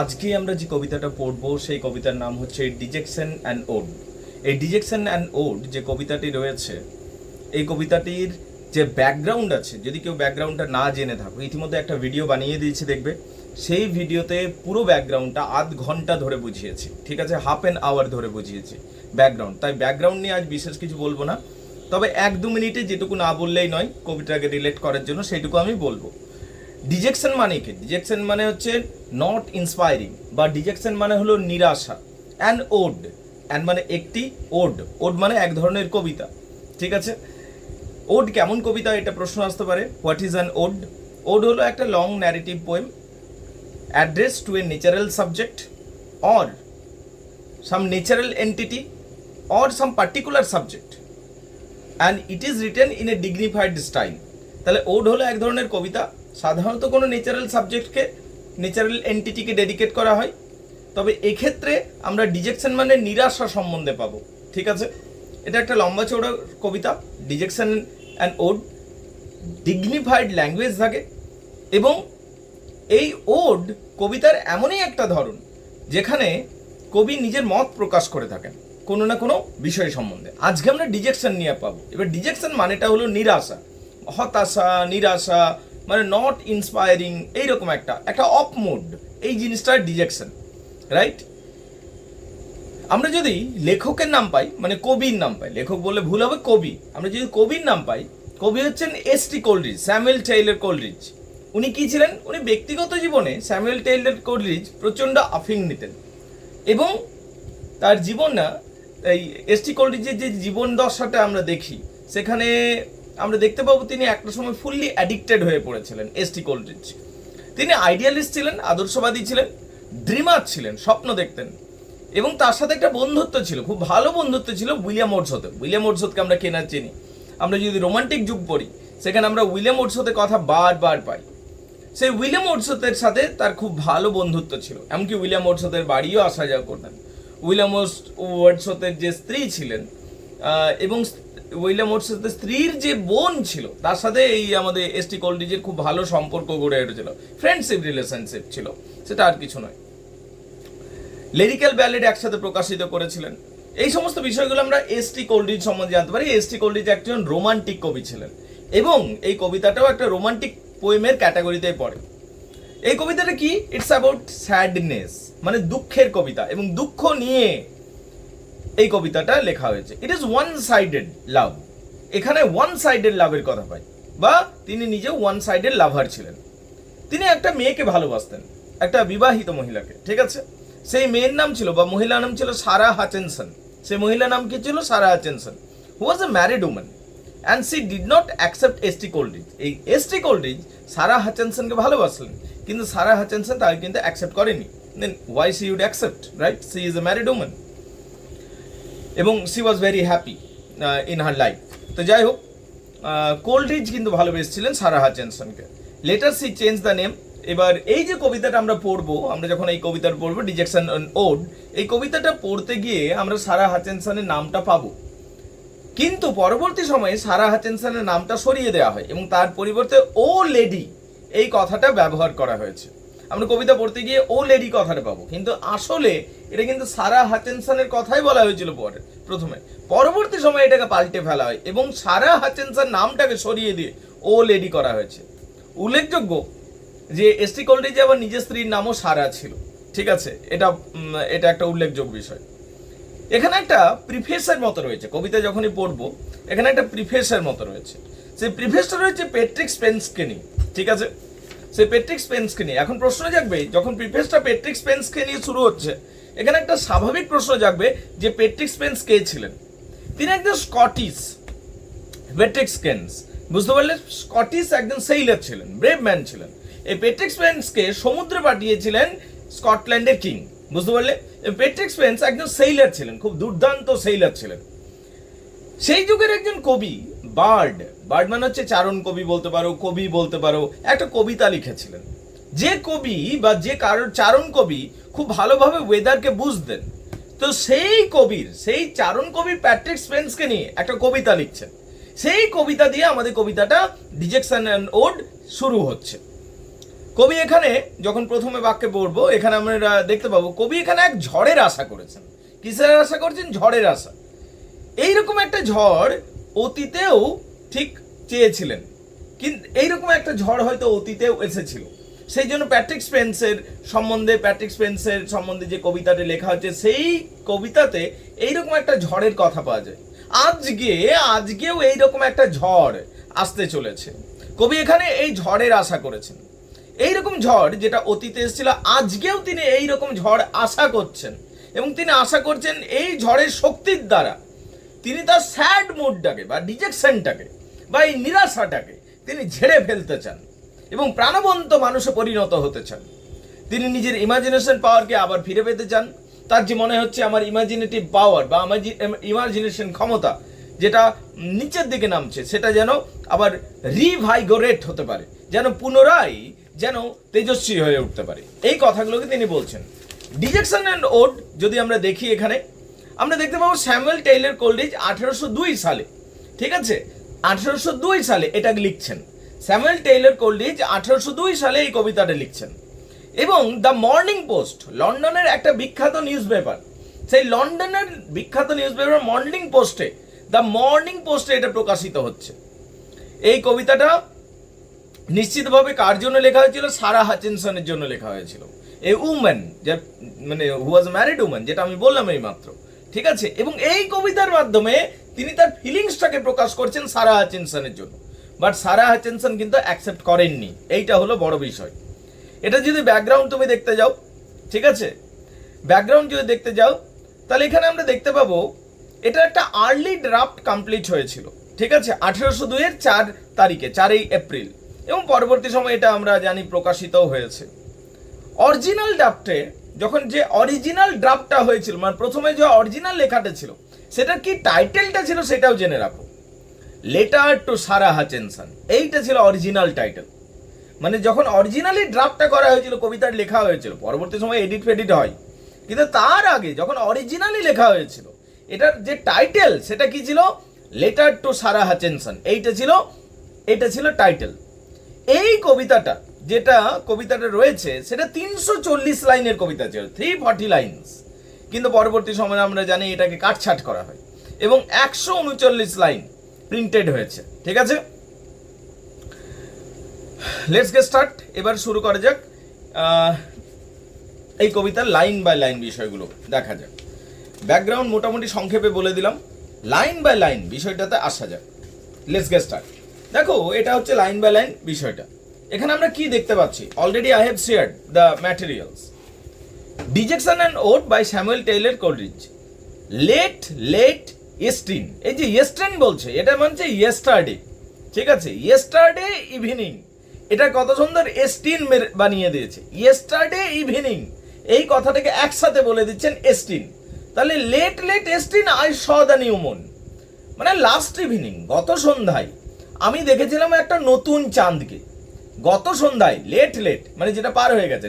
আজকে আমরা যে কবিতাটা পড়বো সেই কবিতার নাম হচ্ছে ডিজেকশন অ্যান্ড ওড। এই ডিজেকশন অ্যান্ড ওড যে কবিতাটি রয়েছে, এই কবিতাটির যে ব্যাকগ্রাউন্ড আছে, যদি কেউ ব্যাকগ্রাউন্ডটা না জেনে থাকো, ইতিমধ্যে একটা ভিডিও বানিয়ে দিয়েছি দেখবে। সেই ভিডিওতে পুরো ব্যাকগ্রাউন্ডটা আধ ঘন্টা ধরে বুঝিয়েছি, ঠিক আছে, হাফ অ্যান আওয়ার ধরে বুঝিয়েছি ব্যাকগ্রাউন্ড। তাই ব্যাকগ্রাউন্ড নিয়ে আজ বিশেষ কিছু বলবো না, তবে 1-2 মিনিটে যেটুকু না বললেই নয় কবিতাকে রিলেট করার জন্য সেইটুকু আমি বলবো। ডিজেকশন মানে কি? ডিজেকশন মানে হচ্ছে নট ইন্সপায়ারিং, বা ডিজেকশন মানে হলো নিরাশা। অ্যান্ড ওড, অ্যান্ড মানে একটি, ওড, ওড মানে এক ধরনের কবিতা, ঠিক আছে। ওড কেমন কবিতা, এটা প্রশ্ন আসতে পারে। What is an ode? Ode হলো একটা long narrative poem address to a natural subject or some natural entity or some particular subject and it is written in a dignified style. তাহলে ওড হলো এক ধরনের কবিতা, সাধারণত কোনো ন্যাচারাল সাবজেক্টকে, ন্যাচারাল এন্টিটিকে ডেডিকেট করা হয়। তবে এক্ষেত্রে আমরা ডিজেকশন মানে নিরাশা সম্বন্ধে পাবো, ঠিক আছে। এটা একটা লম্বা চৌড়া কবিতা, dejection and ode. Dignified language থাকে, এবং এই ওড কবিতার এমনই একটা ধরন যেখানে কবি নিজের মত প্রকাশ করে থাকেন কোনো না কোনো বিষয় সম্বন্ধে। আজকে আমরা ডিজেকশন নিয়ে পাবো। এবার ডিজেকশন মানেটা হলো নিরাশা, হতাশা, নিরাশা, মানে নট ইন্সপায়ারিং, এইরকম একটা অফ মুড, এই জিনিসটা ডিজেকশন, রাইট। আমরা যদি লেখকের নাম পাই, মানে কবির নাম পাই, লেখক বললে ভুল হবে, কবি, আমরা যদি কবির নাম পাই, কবি হচ্ছেন S T. Coleridge, Samuel Taylor Coleridge. উনি কি ছিলেন? উনি ব্যক্তিগত জীবনে স্যামুয়েল টেইলর কোলরিজ প্রচণ্ড আফিং নিতেন, এবং তার জীবন না, এই এস.টি. কোলরিজের যে জীবন দশাটা আমরা দেখি, সেখানে আমরা দেখতে পাবো তিনি একটা সময় ফুললি অ্যাডিক্টেড হয়ে পড়েছিলেন। এস.টি. কোলরিজ তিনি আইডিয়ালিস্ট ছিলেন, আদর্শবাদী ছিলেন, ড্রিমার ছিলেন, স্বপ্ন দেখতেন, এবং তার সাথে একটা বন্ধুত্ব ছিল, খুব ভালো বন্ধুত্ব ছিল উইলিয়াম ওর্ডসওয়ার্থের। উইলিয়াম ওর্ডসওয়ার্থকে আমরা কেনার চিনি, আমরা যদি রোমান্টিক যুগ পড়ি সেখানে আমরা উইলিয়াম ওর্ডসওয়ার্থের কথা বারবার পাই। সেই উইলিয়াম ওর্ডসওয়ার্থের সাথে তার খুব ভালো বন্ধুত্ব ছিল, এমনকি উইলিয়াম ওর্ডসওয়ার্থের বাড়িও আসা যাওয়া করতেন। উইলিয়াম ওর্ডসওয়ার্থের যে স্ত্রী ছিলেন, এবং উইলিয়াম ওর্ডসওয়ার্থের স্ত্রীর যে বোন ছিল, তার সাথে এই আমাদের এস.টি. কোলরিজের খুব ভালো সম্পর্ক গড়ে উঠেছিল, ফ্রেন্ডশিপ রিলেশনশিপ ছিল, সেটা আর কিছু নয়। লিরিক্যাল ব্যালেড একসাথে প্রকাশিত করেছিলেন। এই সমস্ত বিষয়গুলো আমরা এস.টি. কোলরিজ সম্বন্ধে জানতে পারি। এস.টি. কোলরিজ একজন রোমান্টিক কবি ছিলেন, এবং এই কবিতাটাও একটা রোমান্টিক পোয়েমের ক্যাটাগরিতেই পড়ে। এই কবিতাটা কি? ইটস অ্যাবাউট স্যাডনেস, মানে দুঃখের কবিতা, এবং দুঃখ নিয়ে এই কবিতাটা লেখা হয়েছে। ইট ইজ ওয়ান সাইডেড লাভ, এখানে ওয়ান সাইডেড লাভের কথা পাই, বা তিনি নিজেও ওয়ান সাইডেড লাভার ছিলেন। তিনি একটা মেয়েকে ভালোবাসতেন, একটা বিবাহিত মহিলাকে, ঠিক আছে। সেই মেয়ের নাম ছিল, বা মহিলার নাম ছিল সারা হাচেনসন। সেই মহিলার নাম কি ছিল? Sara Hutchinson, who was a married woman, and she did not accept S T. Coleridge. এই এস.টি. কোলরিজ সারা হাচেনসনকে ভালোবাসলেন, কিন্তু সারা হাচেনসন তাকে কিন্তু অ্যাকসেপ্ট করেনি। Then why she would accept, right? She is a married woman, এবং she was very happy in her life. তো যাই হোক, কোলরিজ কিন্তু ভালোবেসেছিলেন সারা হাচেনসনকে। Later she change the name. এবার এই যে কবিতাটা আমরা পড়বো, আমরা যখন এই কবিতাটা পড়বো ডিজেকশন অ্যান্ড ওড, এই কবিতাটা পড়তে গিয়ে আমরা সারা হাচেনসনের নামটা পাবো, কিন্তু পরবর্তী সময়ে সারা হাচেনসনের নামটা সরিয়ে দেওয়া হয়, এবং তার পরিবর্তে ও লেডি এই কথাটা ব্যবহার করা হয়েছে। আমরা কবিতা পড়তে গিয়ে ও লেডি কথাটা পাবো, কিন্তু আসলে এটা কিন্তু সারা হাচেনসনের কথাই বলা হয়েছিল প্রথমে। পরবর্তী সময়ে এটাকে পাল্টে ফেলা হয়, এবং সারা হাচেনসন নামটাকে সরিয়ে দিয়ে ও লেডি করা হয়েছে। উল্লেখযোগ্য যে এস.টি. কোলরিজ আবার নিজের স্ত্রীর নামও সারা ছিল, ঠিক আছে। এটা একটা উল্লেখযোগ্য বিষয়। এখানে একটা প্রিফেসের মতো রয়েছে, কবিতা যখনই পড়বো এখানে একটা প্রিফেসের মতো রয়েছে। সেই প্রিফেসটা রয়েছে প্যাট্রিক স্পেন্সকে নিয়ে, ঠিক আছে। সেই প্যাট্রিক স্পেন্সকে নিয়ে এখন প্রশ্ন জাগবে, যখন প্রিফেসটা প্যাট্রিক স্পেন্সকে নিয়ে শুরু হচ্ছে, এখানে একটা স্বাভাবিক প্রশ্ন জাগবে যে প্যাট্রিক স্পেন্স কে ছিলেন? তিনি একজন স্কটিশ, প্যাট্রিক স্পেন্স, বুঝতে পারলে, স্কটিশ একজন সেইলার ছিলেন, ব্রেভ ম্যান ছিলেন। এই প্যাট্রিক স্পেন্সকে সমুদ্রে পাঠিয়েছিলেন স্কটল্যান্ডের কিং, বুঝতে পারলে। প্যাট্রিক স্পেন্স একজন সেইলার ছিলেন, খুব দুর্দান্ত সেইলার ছিলেন। সেই যুগের একজন কবি, বার্ড, বার্ড মানে হচ্ছে চারণ কবি বলতে পারো, কবি বলতে পারো, একটা কবিতা লিখেছিলেন। যে কবি বা যে কারোর চারণ কবি খুব ভালোভাবে ওয়েদারকে বুঝতেন, তো সেই কবির, সেই চারণ কবির প্যাট্রিক স্পেন্সকে নিয়ে একটা কবিতা লিখছেন। সেই কবিতা দিয়ে আমাদের কবিতাটা ডিজেকশন অ্যান্ড ওড শুরু হচ্ছে। কবি এখানে যখন প্রথমে বাক্যে পড়বো, এখানে আমরা দেখতে পাবো কবি এখানে এক ঝড়ের আশা করেছেন। কিসের আশা করছেন? ঝড়ের আশা। এইরকম একটা ঝড় অতীতেও ঠিক চেয়েছিলেন, কিন্তু এইরকম একটা ঝড় হয়তো অতীতেও এসেছিল। সেই জন্য প্যাট্রিক স্পেন্সের সম্বন্ধে যে কবিতাটি লেখা হচ্ছে, সেই কবিতাতে এইরকম একটা ঝড়ের কথা পাওয়া যায়। আজকেও এইরকম একটা ঝড় আসতে চলেছে। কবি এখানে এই ঝড়ের আশা করেছেন। এইরকম ঝড় যেটা অতীতে এসেছিল, আজকেও তিনি এইরকম ঝড় আশা করছেন, এবং তিনি আশা করছেন এই ঝড়ের শক্তির দ্বারা তিনি তার স্যাড মুডটাকে বা ডিজেকশনটাকে বা এই নিরাশাটাকে তিনি ঝেড়ে ফেলতে চান এবং প্রাণবন্ত মানুষে পরিণত হতে চান। তিনি নিজের ইমাজিনেশন পাওয়ারকে আবার ফিরে পেতে চান। তার যে মনে হচ্ছে আমার ইমাজিনেটিভ পাওয়ার বা আমার ইমাজিনেশন ক্ষমতা যেটা নিচের দিকে নামছে, সেটা যেন আবার রিভাইগোরেট হতে পারে, যেন পুনরায় যেন তেজস্বী হয়ে উঠতে পারে। এই কথাগুলোকে তিনি বলছেন। ডিজেকশন অ্যান্ড ওড যদি আমরা দেখি, এখানে আমরা দেখতে পাবো স্যামুয়েল টেইলর কোলরিজ 1802 সালে, ঠিক আছে, 1802 সালে এটা লিখছেন। স্যামুয়েল টেইলর কোলরিজ 1802 সালে এই কবিতাটা লিখছেন, এবং দ্য মর্নিং পোস্ট, লন্ডনের একটা বিখ্যাত নিউজ পেপার, সেই লন্ডনের বিখ্যাত নিউজ পেপার মর্নিং পোস্টে এটা প্রকাশিত হচ্ছে। এই কবিতাটা নিশ্চিতভাবে কার জন্য লেখা হয়েছিল? সারা হাচিনসনের জন্য লেখা হয়েছিল। এই উম্যান, যে মানে হু ওয়াজ ম্যারিড উম্যান, যেটা আমি বললাম এই মাত্র, ঠিক আছে। এবং এই কবিতার মাধ্যমে তিনি তার ফিলিংসটাকে প্রকাশ করছেন সারা হাচিনসনের জন্য, বাট সারা হাচিনসন কিন্তু অ্যাকসেপ্ট করেননি। এইটা হলো বড় বিষয়। এটা যদি ব্যাকগ্রাউন্ড তুমি দেখতে যাও, ঠিক আছে, ব্যাকগ্রাউন্ড যদি দেখতে যাও, তাহলে এখানে আমরা দেখতে পাবো এটা একটা আর্লি ড্রাফট কমপ্লিট হয়েছিল, ঠিক আছে, 1802 এর 4 এপ্রিল, এবং পরবর্তী সময় এটা আমরা জানি প্রকাশিতও হয়েছে। অরিজিনাল ড্রাফটে যখন যে অরিজিনাল ড্রাফটটা হয়েছিল, মানে প্রথমে যে অরিজিনাল লেখাটা ছিল, সেটার কি টাইটেলটা ছিল সেটাও জেনে রাখো। লেটার টু সারা হাচিনসন, এইটা ছিল অরিজিনাল টাইটেল। মানে যখন অরিজিনালি ড্রাফটটা করা হয়েছিল, কবিতার লেখা হয়েছিল, পরবর্তী সময় এডিট ফেডিট হয়, কিন্তু তার আগে যখন অরিজিনালি লেখা হয়েছিল, এটার যে টাইটেল সেটা কি ছিল? লেটার টু সারা হাচিনসন, এইটা ছিল টাইটেল। এই কবিতাটা কবিতাটা রয়েছে, সেটা 340 লাইনের কবিতা ছিল, 340 লাইনস, কিন্তু পরবর্তী সময়ে আমরা জানি এটাকে কাটছাট করা হয় এবং 139 লাইন প্রিন্টেড হয়েছে, ঠিক আছে। Let's get start. এবার শুরু করা যাক এই কবিতার লাইন বাই লাইন বিষয়গুলো দেখা যাক। ব্যাকগ্রাউন্ড মোটামুটি সংক্ষেপে বলে দিলাম, লাইন বাই লাইন বিষয়টাতে আসা যাক। Let's get start. দেখো, এটা হচ্ছে লাইন বাই লাইন বিষয়টা। এখানে আমরা কি দেখতে পাচ্ছি? Already I have shared the materials. Dejection and ode by Samuel Taylor Coleridge. Late yestreen, এই যে ইয়েস্টার্ন বলছে, এটা মানছে ইয়েস্টারডে, ঠিক আছে, ইয়েস্টারডে ইভিনিং, এটা কত সুন্দর এস্টিন বানিয়ে দিয়েছে, ইয়েস্টারডে ইভিনিং, এই কথাটাকে একসাথে বলে দিচ্ছেন এস্টিন। তাহলে late yestreen I saw the new moon, মানে লাস্ট ইভিনিং, গত সন্ধ্যায় আমি দেখেছিলাম একটা নতুন চাঁদকে। গত সন্ধ্যায়, লেট মানে যেটা পার হয়ে গেছে,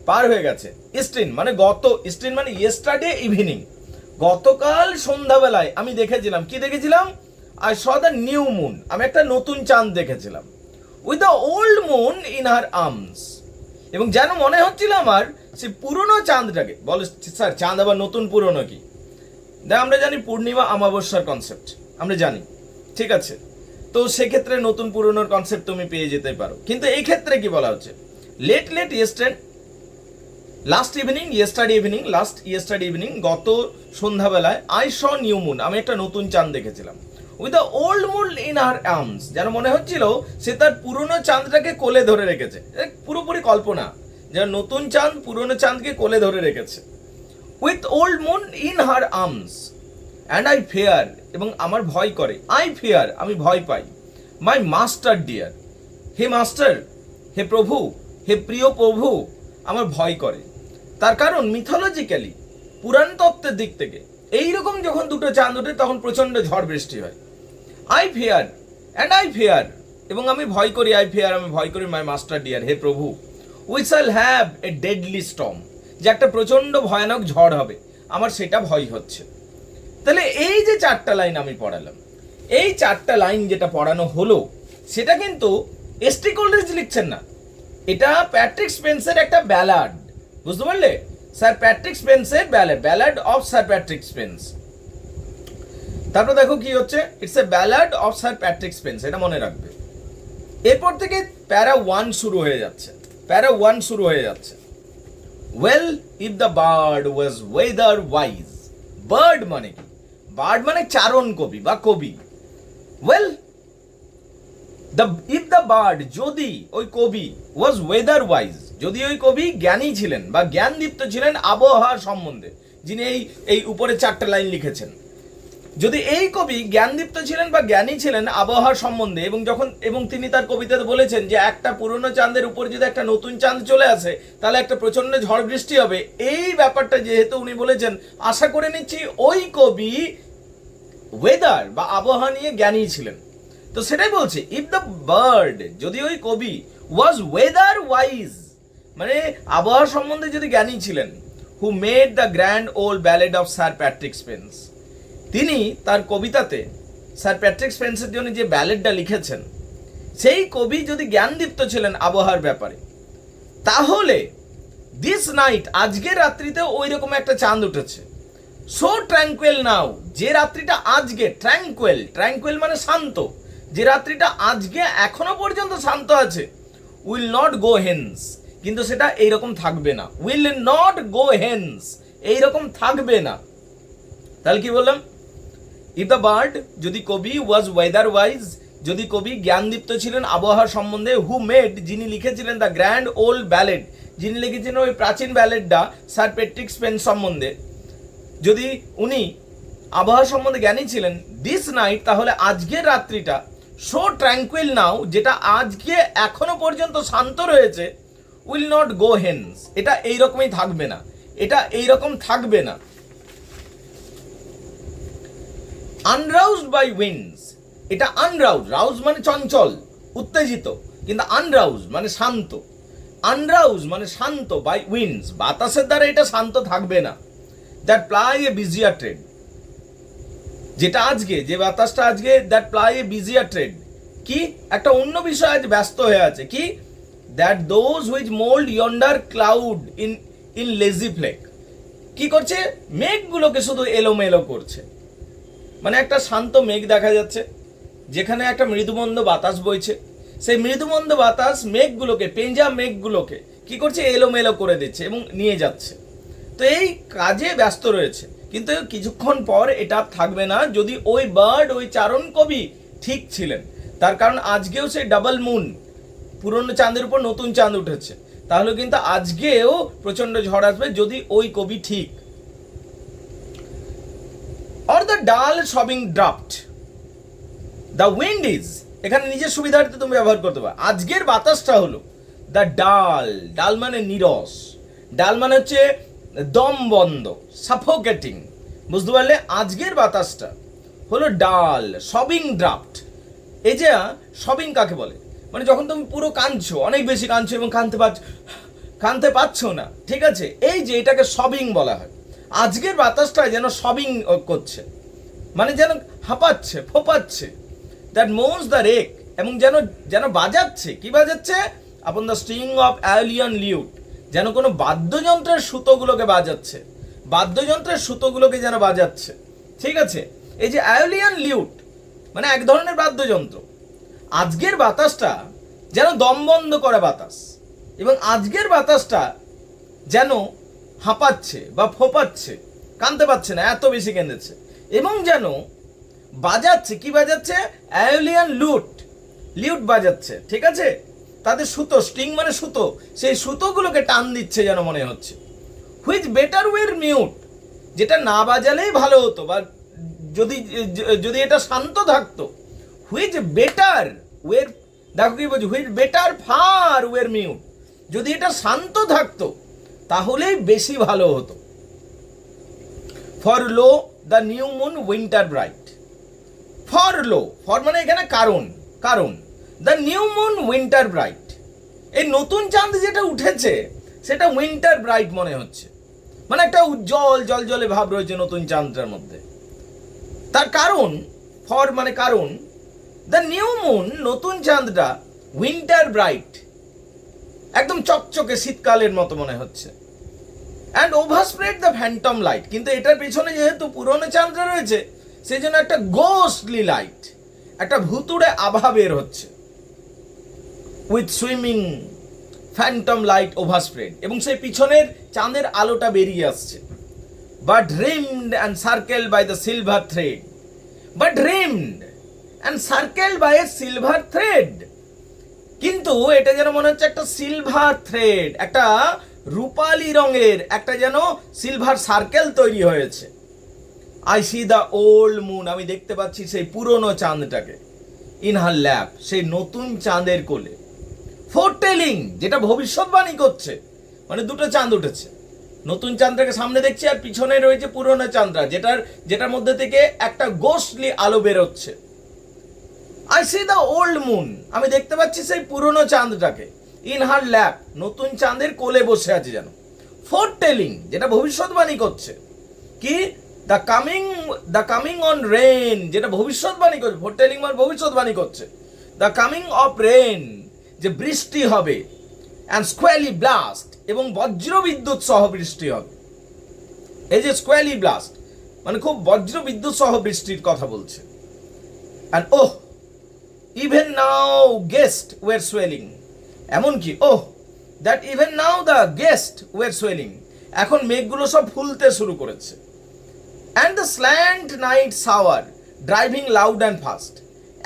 পার হয়ে গেছে। ইস্টিন মানে ইস্টিন মানে ইয়েস্টারডে ইভিনিং, গতকাল সন্ধ্যাবেলায় আমি দেখেছিলাম, কি দেখেছিলাম? I saw the new moon, আমি একটা নতুন চাঁদ দেখেছিলাম। With the old moon in her arms, এবং যেন মনে হচ্ছিল আমার সেই পুরনো চাঁদটাকে। বলে স্যার, চাঁদ আবার নতুন পুরনো কি? দেখ, আমরা জানি পূর্ণিমা অমাবস্যার কনসেপ্ট, আমরা জানি, ঠিক আছে, তো সেক্ষেত্রে নতুন পুরনোর কনসেপ্ট তুমি পেয়ে যেতে পারো, কিন্তু এই ক্ষেত্রে কি বলা হচ্ছে? লেট ইয়েস্টারডে ইভিনিং, গত সন্ধ্যাবেলায় আই স নিউ মুন, আমি একটা নতুন চাঁদ দেখেছিলাম। With the old moon in her arms, যেন মনে হচ্ছিল সে তার পুরনো চাঁদটাকে কোলে ধরে রেখেছে। পুরোপুরি কল্পনা, যেন নতুন চাঁদ পুরনো চাঁদকে কোলে ধরে রেখেছে। With old moon in her arms and I fear, এবং আমার ভয় করে, আমি ভয় পাই। মাই মাস্টার ডিয়ার, হে মাস্টার, হে প্রভু, হে প্রিয় প্রভু, আমার ভয় করে। তার কারণ মিথোলজিক্যালি, পুরাণ তত্ত্বের দিক থেকে, এইরকম যখন দুটো চাঁদ ওঠে তখন প্রচন্ড ঝড় বৃষ্টি হয়। আই ফেয়ার, এবং আমি ভয় করি, আমি ভয় করি, মাই মাস্টার ডিয়ার, হে প্রভু, we shall have a deadly storm, যে একটা প্রচন্ড ভয়ানক ঝড় হবে, আমার সেটা ভয় হচ্ছে। তাহলে এই যে 4টা লাইন আমি পড়ালাম, এই 4টা লাইন যেটা পড়ানো হলো, সেটা কিন্তু এসটি কোলরিজ লিখছেন না, এটা প্যাট্রিক স্পেন্সের একটা ব্যালাড, বুঝতে পারলে? স্যার প্যাট্রিক স্পেন্সের ballad of Sir Patrick Spence. তারপর দেখো কি হচ্ছে, it's a ballad of Sir Patrick Spence, এটা মনে রাখবে। এরপর থেকে প্যারা 1 শুরু হয়ে যাচ্ছে, প্যারা 1 শুরু হয়ে যাচ্ছে। Well if the bird was weather wise, bird মানে কি? বার্ড মানে চারণ কবি বা কবি। ওয়েল ইফ দ্য বার্ড, যদি ওই কবি, ওয়াজ ওয়েদার ওয়াইজ, যদি ওই কবি জ্ঞানী ছিলেন বা জ্ঞানদীপ্ত ছিলেন আবহাওয়ার সম্বন্ধে, যিনি এই উপরে 4টা লাইন লিখেছেন, যদি এই কবি জ্ঞানদীপ্ত ছিলেন বা জ্ঞানী ছিলেন আবহাওয়ার সম্বন্ধে, এবং তিনি তার কবিতাতে বলেছেন যে একটা পুরনো চাঁদের উপর যদি একটা নতুন চাঁদ চলে আসে তাহলে একটা প্রচন্ড ঝড় বৃষ্টি হবে, এই ব্যাপারটা যেহেতু উনি বলেছেন, আশা করে নিচ্ছি ওই কবি ওয়েদার বা আবহাওয়া নিয়ে জ্ঞানী ছিলেন। তো সেটাই বলছে, ইফ দ্য বার্ড, যদি ওই কবি ওয়াজ ওয়েদার ওয়াইজ, মানে আবহাওয়ার সম্বন্ধে যদি জ্ঞানী ছিলেন, who made the grand old ballad of Sir Patrick Spence, তিনি তার কবিতাতে স্যার প্যাট্রিক স্পেন্সের জন্য যে ব্যালেডটা লিখেছেন, সেই কবি যদি জ্ঞানদীপ্ত ছিলেন আবহাওয়ার ব্যাপারে, তাহলে দিস নাইট, আজকের রাত্রিতে ওই রকম একটা চাঁদ উঠেছে। সো ট্র্যাঙ্কুয়েল নাও, যে রাত্রিটা আজকে, ট্র্যাঙ্কুয়েল মানে শান্ত, যে রাত্রিটা আজকে এখনো পর্যন্ত শান্ত আছে, উইল নট গো হেন্স, কিন্তু সেটা এইরকম থাকবে না। উইল নট গো হেন্স, এইরকম থাকবে না। তাহলে কি বললাম? ইফ দ্য বার্ড, যদি কবি, ওয়াজ ওয়েদার ওয়াইজ, যদি কবি জ্ঞানদীপ্ত ছিলেন আবহাওয়ার সম্বন্ধে, হু মেড, যিনি লিখেছিলেন দ্য গ্র্যান্ড ওল্ড ব্যালেড, যিনি লিখেছিলেন ওই প্রাচীন ব্যালেডটা স্যার প্যাট্রিক স্পেন্স সম্বন্ধে, যদি উনি আবহাওয়া সম্বন্ধে জ্ঞানী ছিলেন, দিস নাইট, তাহলে আজকের রাত্রিটা, সো ট্র্যাঙ্কুইল নাও, যেটা আজকে এখনো পর্যন্ত শান্ত রয়েছে, উইল নট গো হেন্স, এটা এইরকমই থাকবে না, এটা এইরকম থাকবে না। আনরাউজড বাই উইন্ডস, এটা আনরাউজ, রাউজ মানে চঞ্চল, উত্তেজিত, কিন্তু আনরাউজ মানে শান্ত, আনরাউজ মানে শান্ত, বাই উইন্ডস, বাতাসের দ্বারা এটা শান্ত থাকবে না। That ply a busier trade, যেটা আজকে, যে বাতাসটা আজকে, that ply a busier trade, কি একটা অন্য বিষয় আজ ব্যস্ত হয়ে আছে, কি? That those which mould yonder cloud in lazy flake, কি করছে? মেঘগুলোকে শুধু এলোমেলো করছে। মানে একটা শান্ত মেঘ দেখা যাচ্ছে, যেখানে একটা মৃদুমন্দ বাতাস বইছে, সেই মৃদুমন্দ বাতাস মেঘগুলোকে, পেঞ্জা মেঘগুলোকে কি করছে? এলোমেলো করে দিচ্ছে এবং নিয়ে যাচ্ছে। তো এই কাজে ব্যস্ত রয়েছে, কিন্তু কিছুক্ষণ পর এটা থাকবে না, যদি ওই বার্ড, ওই চারণ কবি ঠিক ছিলেন। তার কারণ আজকেও সেই ডাবল মুন, পুরনো চাঁদের উপর নতুন চাঁদ উঠেছে, তাহলে কিন্তু আজকেও প্রচন্ড ঝড় আসবে যদি ওই কবি ঠিক। অর দ্য ডাল সবিং ড্রাফট, দ্য উইন্ড ইজ, এখানে নিজের সুবিধার্থে তুমি ব্যবহার করতে পারো। আজকের বাতাসটা হলো দ্য ডাল, ডাল মানে নীরস, ডাল মানে হচ্ছে দম বন্ধ, সাফোকেটিং, বুঝতে পারলে? আজকের বাতাসটা হলো ডাল, সবিং ড্রাফট। এই যে সবিং কাকে বলে? মানে যখন তুমি পুরো কাঁদছো, অনেক বেশি কাঁদছো এবং কাঁদতে পারছো না, ঠিক আছে, এই যে এটাকে সবিং বলা হয়। আজকের বাতাসটা যেন সবিং করছে, মানে যেন হাঁপাচ্ছে, ফোপাচ্ছে। দ্যাট মোনস দ্য রেক, এবং যেন বাজাচ্ছে, কি বাজাচ্ছে? Upon the string of Aeolian lute, যেন কোনো বাদ্যযন্ত্রের সুতোগুলোকে বাজাচ্ছে, বাদ্যযন্ত্রের সুতোগুলোকে যেন বাজাচ্ছে, ঠিক আছে? এই যে অ্যালিয়ান লিউট মানে এক ধরনের বাদ্যযন্ত্র। আজকের বাতাসটা যেন দম বন্ধ করা বাতাস, এবং আজকের বাতাসটা যেন হাঁপাচ্ছে বা ফোপাচ্ছে, কাঁদতে পারছে না, এত বেশি কেঁদেছে, এবং যেন বাজাচ্ছে, কি বাজাচ্ছে? অ্যালিয়ান লিউট বাজাচ্ছে, ঠিক আছে? তাদের সুতো, স্ট্রিং মানে সুতো, সেই সুতোগুলোকে টান দিচ্ছে যেন মনে হচ্ছে। হুইচ বেটার ওয়ের মিউট, যেটা না বাজালেই ভালো হতো, বা যদি এটা শান্ত থাকতো। হুইচ বেটার ওয়ের, দেখো কি বলছি, হুইচ বেটার ফার ওয়ের মিউট, যদি এটা শান্ত থাকতো তাহলেই বেশি ভালো হতো। For low the new moon winter bright, for low, for মানে এখানে কারণ, the new moon winter bright, এই নতুন চাঁদ যেটা উঠেছে সেটা উইন্টার ব্রাইট মনে হচ্ছে, মানে একটা উজ্জ্বল জলজলে ভাব রয়েছে নতুন চাঁদটার মধ্যে। তার কারণ, ফর মানে কারণ, দ্য নিউ মুন, নতুন চাঁদটা, উইন্টার ব্রাইট, একদম চকচকে শীতকালের মতো মনে হচ্ছে। অ্যান্ড ওভারস্প্রেড দ্য ফ্যান্টম লাইট, কিন্তু এটার পেছনে যেহেতু পুরনো চাঁদটা রয়েছে সেই জন্য একটা গোস্টলি লাইট, একটা ভুতুড়ে আভা বের হচ্ছে। With swimming phantom light overspread, এবং সেই পিছনের চাঁদের আলোটা বেরিয়ে আসছে। But rimmed and circle by the silver thread, but rimmed and circle by a silver thread, কিন্তু এটা যেন মনে হচ্ছে একটা সিলভার থ্রেড, একটা রূপালী রঙের একটা যেন সিলভার সার্কেল তৈরি হয়েছে। I C the old moon, আমি দেখতে পাচ্ছি সেই পুরনো চাঁদটাকে। ইন হার ল্যাপ, সেই নতুন চাঁদের কোলে। ফোরটেলিং, যেটা ভবিষ্যৎবাণী করছে, মানে দুটো চাঁদ উঠেছে, নতুন চাঁদটাকে সামনে দেখছি আর পিছনে রয়েছে পুরনো চাঁদটা, যেটার মধ্যে থেকে একটা গোস্টলি আলো বেরোচ্ছে। I C the old moon, আমি দেখতে পাচ্ছি সেই পুরনো চাঁদটাকে। ইন হার ল্যাপ, নতুন চাঁদের কোলে বসে আছে যেন। ফোরটেলিং, যেটা ভবিষ্যৎবাণী করছে কি, দ্য কামিং অন রেন, যেটা ভবিষ্যৎবাণী করছে। ফোরটেলিং মানে ভবিষ্যৎবাণী করছে। দ্য কামিং অফ রেন, যে বৃষ্টি হবে। অ্যান্ড স্কোয়ালি ব্লাস্ট, এবং বজ্র বিদ্যুৎ সহ বৃষ্টি হবে। এই যে স্কোয়ালি ব্লাস্ট মানে খুব বজ্র বিদ্যুৎ সহ বৃষ্টির কথা বলছে। And oh, even now gust were swelling, এমনকি oh that even now the gust were swelling, এখন মেঘগুলো সব ফুলতে শুরু করেছে। And the slant night shower driving loud and fast,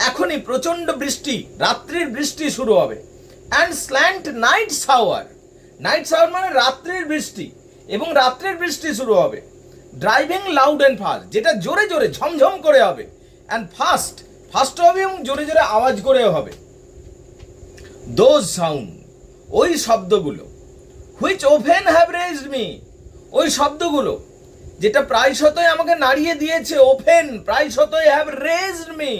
এখনই প্রচন্ড বৃষ্টি, রাত্রির বৃষ্টি শুরু হবে। And slant night shower, night shower মানে রাত্রির বৃষ্টি, এবং রাত্রির বৃষ্টি শুরু হবে। ড্রাইভিং লাউড অ্যান্ড ফাস্ট, যেটা জোরে জোরে ঝমঝম করে হবে। অ্যান্ড ফাস্ট হবে এবং জোরে জোরে আওয়াজ করেও হবে। দোজ সাউন্ড, ওই শব্দগুলো। Which oven have raised me, ওই শব্দগুলো যেটা প্রায়শতই আমাকে নাড়িয়ে দিয়েছে। ওভেন প্রায়শতই হ্যাভ রেজড মি,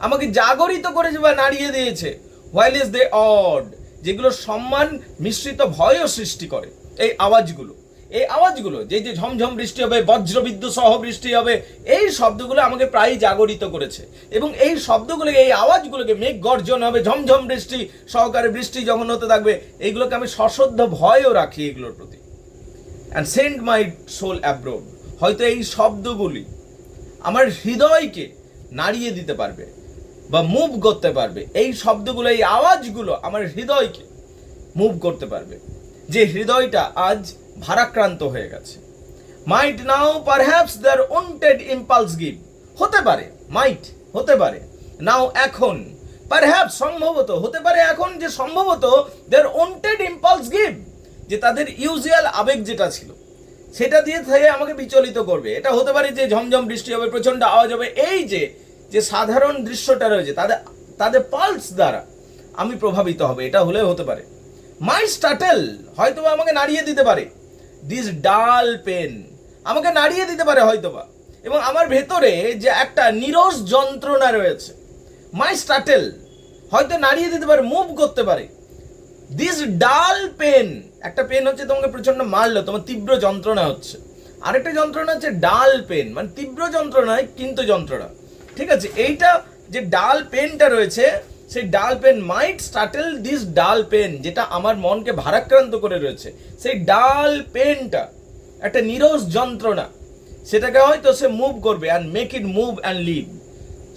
আমাকে জাগরিত করেছে বা নাড়িয়ে দিয়েছে। হোয়াইল ইজ দে অড, যেগুলো সম্মান মিশ্রিত ভয়ও সৃষ্টি করে। এই আওয়াজগুলো যে ঝমঝম বৃষ্টি হবে, বজ্র বিদ্যুৎ সহ বৃষ্টি হবে, এই শব্দগুলো আমাকে প্রায় জাগরিত করেছে। এবং এই শব্দগুলোকে, এই আওয়াজগুলোকে, মেঘ গর্জন হবে, ঝমঝম বৃষ্টি সহকারে বৃষ্টি যখন হতে থাকবে, এইগুলোকে আমি সশ্রদ্ধ ভয়ও রাখি এগুলোর প্রতি। And send my soul abroad, হয়তো এই শব্দগুলি আমার হৃদয়কে নাড়িয়ে দিতে পারবে বা মুভ করতে পারবে। এই শব্দগুলো, এই আওয়াজগুলো আমার হৃদয়কে মুভ করতে পারবে, যে হৃদয়টা আজ ভারাক্রান্ত হয়ে গেছে। মাইট নাও পারহ্যাপস দেয়ার ওয়ান্টেড ইম্পালস গিভ, হতে পারে, মাইট হতে পারে, নাও এখন, পারহ্যাপস সম্ভবত, হতে পারে এখন, যে সম্ভবত দেয়ার ওয়ান্টেড ইম্পালস গিভ, যে তাদের ইউজুয়াল আবেগ যেটা ছিল সেটা দিয়ে থেকে আমাকে বিচলিত করবে। এটা হতে পারে যে ঝমঝম বৃষ্টি হবে, প্রচন্ড আওয়াজ হবে, এই যে সাধারণ দৃশ্যটা রয়েছে তাদের পালস দ্বারা আমি প্রভাবিত হবে, এটা হলেও হতে পারে। মাই স্টাটেল, হয়তো আমাকে নাড়িয়ে দিতে পারে। দিস ডাল পেন, আমাকে নাড়িয়ে দিতে পারে হয়তোবা, এবং আমার ভেতরে যে একটা নিরস যন্ত্রণা রয়েছে, মাই স্টাটেল হয়তো নাড়িয়ে দিতে পারে, মুভ করতে পারে। দিস ডাল পেন, একটা পেন হচ্ছে তোমাকে প্রচন্ড মারলো, তোমার তীব্র যন্ত্রণা হচ্ছে। আরেকটা যন্ত্রণা হচ্ছে ডাল পেন, মানে তীব্র যন্ত্রণায় কিন্তু যন্ত্রণা। ঠিক আছে, এইটা যে ডাল পেনটা রয়েছে, সেই ডাল পেন, মাইট স্টাটেল দিস ডাল পেন, যেটা আমার মনকে ভারাক্রান্ত করে রয়েছে, সেই ডাল পেনটা একটা নিরস যন্ত্রণা, সেটাকে হয়তো সে মুভ করবে। And make it move and live,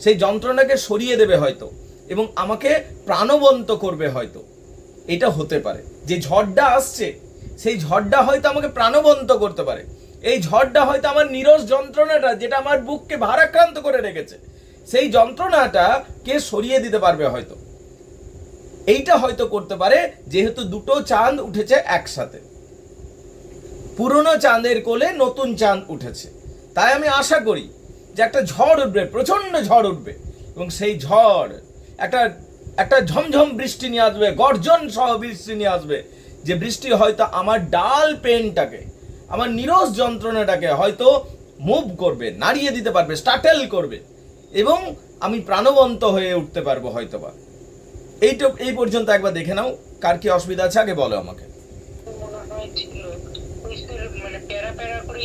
সেই যন্ত্রণাকে সরিয়ে দেবে হয়তো, এবং আমাকে প্রাণবন্ত করবে হয়তো। এটা হতে পারে যে ঝড়টা আসছে, সেই ঝড়টা হয়তো আমাকে প্রাণবন্ত করতে পারে। এই ঝড়টা হয়তো আমার নিরস যন্ত্রণাটা, যেটা আমার বুককে ভারাক্রান্ত করে রেখেছে, সেই যন্ত্রণাটা কে সরিয়ে দিতে পারবে হয়তো। এইটা হয়তো করতে পারে, যেহেতু দুটো চাঁদ উঠেছে একসাথে, পুরনো চাঁদের কোলে নতুন চাঁদ উঠেছে। তাই আমি আশা করি যে একটা ঝড় উঠবে, প্রচন্ড ঝড় উঠবে, এবং সেই ঝড় একটা ঝমঝম বৃষ্টি নিয়ে আসবে, গর্জন সহ বৃষ্টি নিয়ে আসবে, যে বৃষ্টি হয়তো আমার ডাল পেনটাকে, আমার নিরস যন্ত্রণাটাকে হয়তো মুভ করবে, নাড়িয়ে দিতে পারবে, স্টাটেল করবে, এবং আমি প্রাণবন্ত হয়ে উঠতে পারবো হয়তোবা। এই পর্যন্ত একবার দেখে নাও, কার কি অসুবিধা আছে আগে বলো আমাকে।